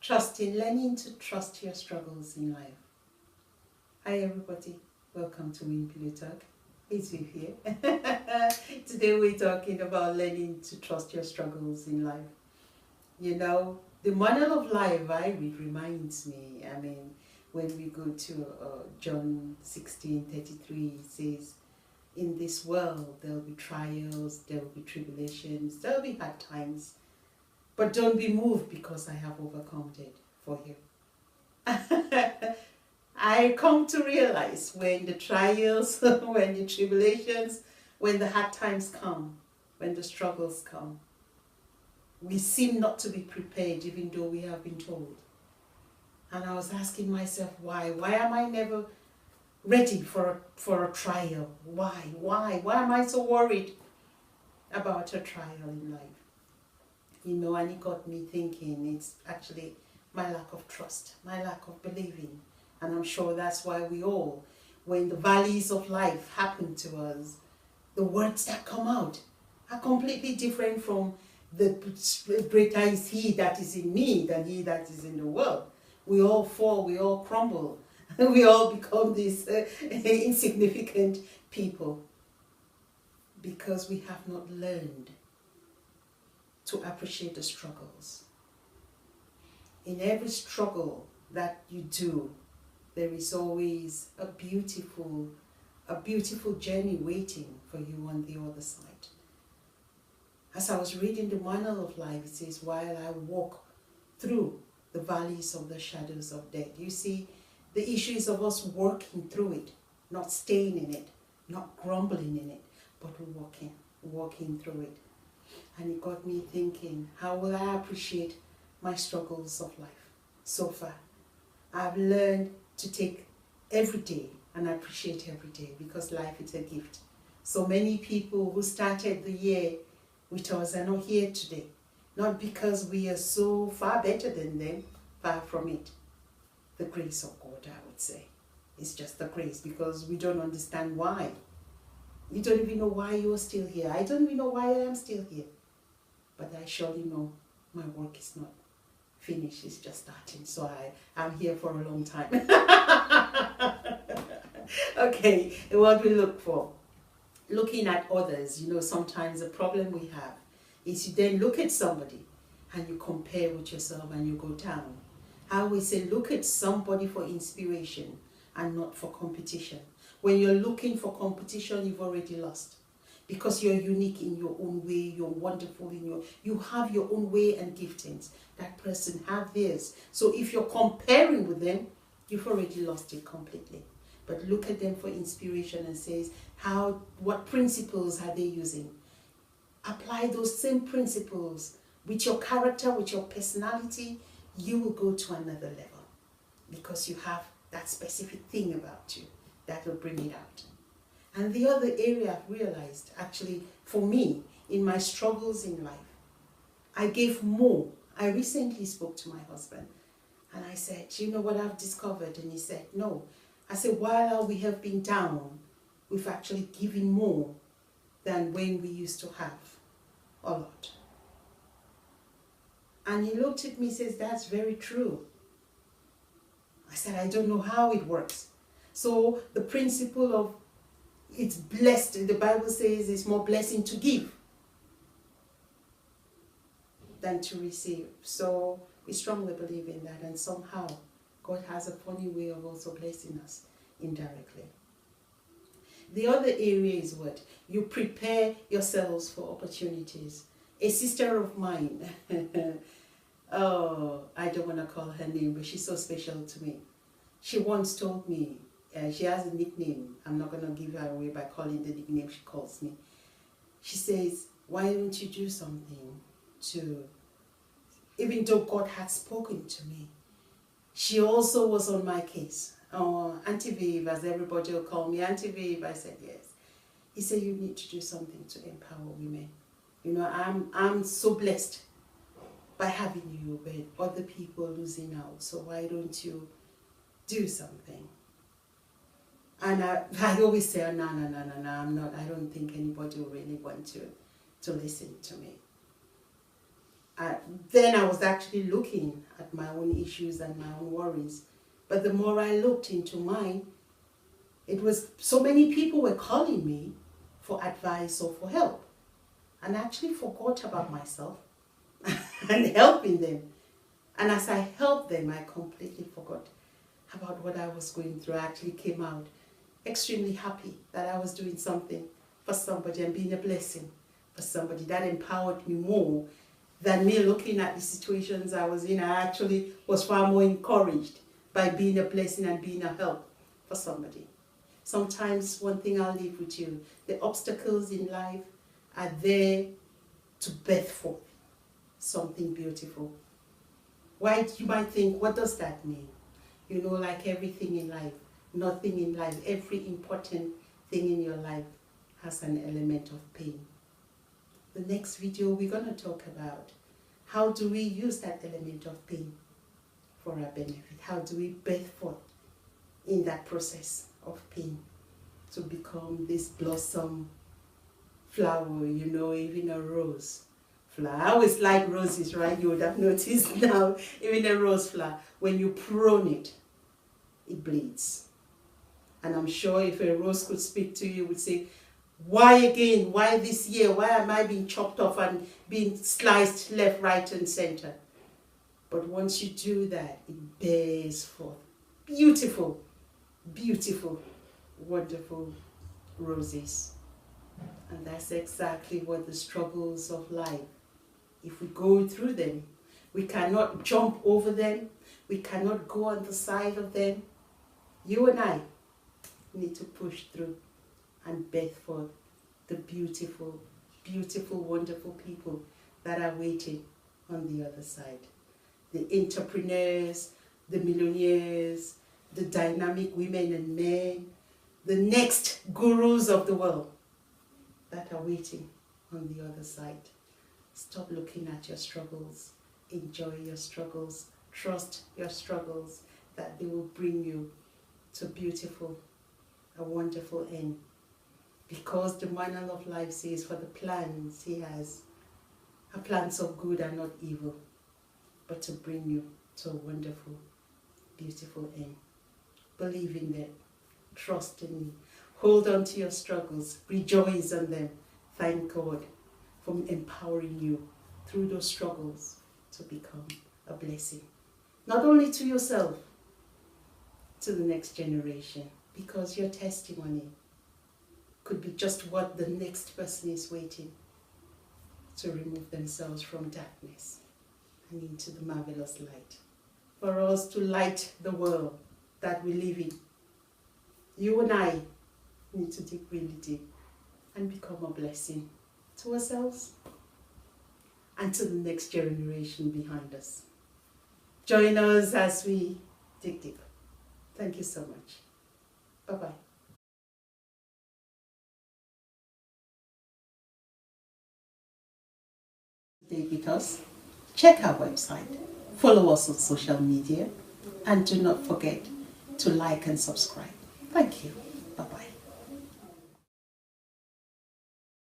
Learning to trust your struggles in life. Hi everybody, welcome to Win Pillow Talk. It's Viv here. Today we're talking about learning to trust your struggles in life. You know, the manual of life I read reminds me, when we go to John 16:33, it says, in this world there'll be trials, there'll be tribulations, there'll be hard times, but don't be moved because I have overcome it for you. I come to realize when the trials, when the tribulations, when the hard times come, when the struggles come, we seem not to be prepared even though we have been told. And I was asking myself, why? Why am I never ready for a trial? Why am I so worried about a trial in life? And it got me thinking, it's actually my lack of trust, my lack of believing. And I'm sure that's why we all, when the valleys of life happen to us, the words that come out are completely different from the greater is he that is in me than he that is in the world. We all fall, we all crumble, we all become these insignificant people because we have not learned to appreciate the struggles. In every struggle that you do, there is always a beautiful journey waiting for you on the other side. As I was reading the manual of life, it says, while I walk through the valleys of the shadows of death. You see, the issue is of us working through it, not staying in it, not grumbling in it, but walking through it. And it got me thinking, how will I appreciate my struggles of life so far? I've learned to take every day and appreciate every day because life is a gift. So many people who started the year with us are not here today. Not because we are so far better than them, far from it. The grace of God, I would say. It's just the grace because we don't understand why. You don't even know why you're still here. I don't even know why I am still here. But I surely know my work is not finished, it's just starting. So I'm here for a long time. Okay, what we look for. Looking at others, sometimes the problem we have is you then look at somebody and you compare with yourself and you go down. I always say look at somebody for inspiration and not for competition. When you're looking for competition, you've already lost. Because you're unique in your own way, you're wonderful you have your own way and giftings. That person have theirs. So if you're comparing with them, you've already lost it completely. But look at them for inspiration and says, what principles are they using? Apply those same principles with your character, with your personality, you will go to another level. Because you have that specific thing about you that will bring it out. And the other area I've realized, actually, for me, in my struggles in life, I gave more. I recently spoke to my husband and I said, you know what I've discovered? And he said, no. I said, while we have been down, we've actually given more than when we used to have a lot. And he looked at me and says, that's very true. I said, I don't know how it works. So the principle of it's blessed, the Bible says it's more blessing to give than to receive. So we strongly believe in that, and somehow God has a funny way of also blessing us indirectly. The other area is what? You prepare yourselves for opportunities. A sister of mine, oh, I don't want to call her name, but she's so special to me. She once told me, she has a nickname. I'm not going to give her away by calling the nickname she calls me. She says, why don't you do something to, even though God had spoken to me, she also was on my case. Auntie Viv, as everybody will call me, Auntie Viv, I said yes. He said, you need to do something to empower women. I'm so blessed by having you, but other people losing out. So why don't you do something? And I always say, no, I'm not. I don't think anybody will really want to listen to me. Uh, then I was actually looking at my own issues and my own worries. But the more I looked into mine, it was so many people were calling me for advice or for help. And I actually forgot about myself and helping them. And as I helped them, I completely forgot about what I was going through. I actually came out extremely happy that I was doing something for somebody and being a blessing for somebody. That empowered me more than me looking at the situations I was in. I actually was far more encouraged by being a blessing and being a help for somebody. Sometimes one thing I'll leave with you, the obstacles in life are there to birth forth something beautiful. Why you might think, what does that mean? You know, like everything in life, nothing in life, every important thing in your life has an element of pain. The next video we're going to talk about how do we use that element of pain for our benefit? How do we birth forth in that process of pain to become this blossom flower, you know, even a rose flower. I always like roses, right? You would have noticed now, even a rose flower, when you prune it, it bleeds. And I'm sure if a rose could speak to you, it would say, why again? Why this year? Why am I being chopped off and being sliced left, right, and center? But once you do that, it bears forth beautiful, beautiful, wonderful roses. And that's exactly what the struggles of life, if we go through them, we cannot jump over them, we cannot go on the side of them. You and I need to push through and birth forth the beautiful, beautiful, wonderful people that are waiting on the other side. The entrepreneurs, the millionaires, the dynamic women and men, the next gurus of the world that are waiting on the other side. Stop looking at your struggles. Enjoy your struggles. Trust your struggles, that they will bring you to a wonderful end. Because the manual of life says, for the plans he has are plans of good and not evil, but to bring you to a wonderful, beautiful end. Believe in that. Trust in me. Hold on to your struggles. Rejoice in them. Thank God for empowering you through those struggles to become a blessing. Not only to yourself, to the next generation. Because your testimony could be just what the next person is waiting to remove themselves from darkness and into the marvelous light. For us to light the world that we live in. You and I need to dig really deep and become a blessing to ourselves and to the next generation behind us. Join us as we dig deep. Thank you so much. Bye-bye. Stay with us. Check our website. Follow us on social media. And do not forget to like and subscribe. Thank you. Bye-bye.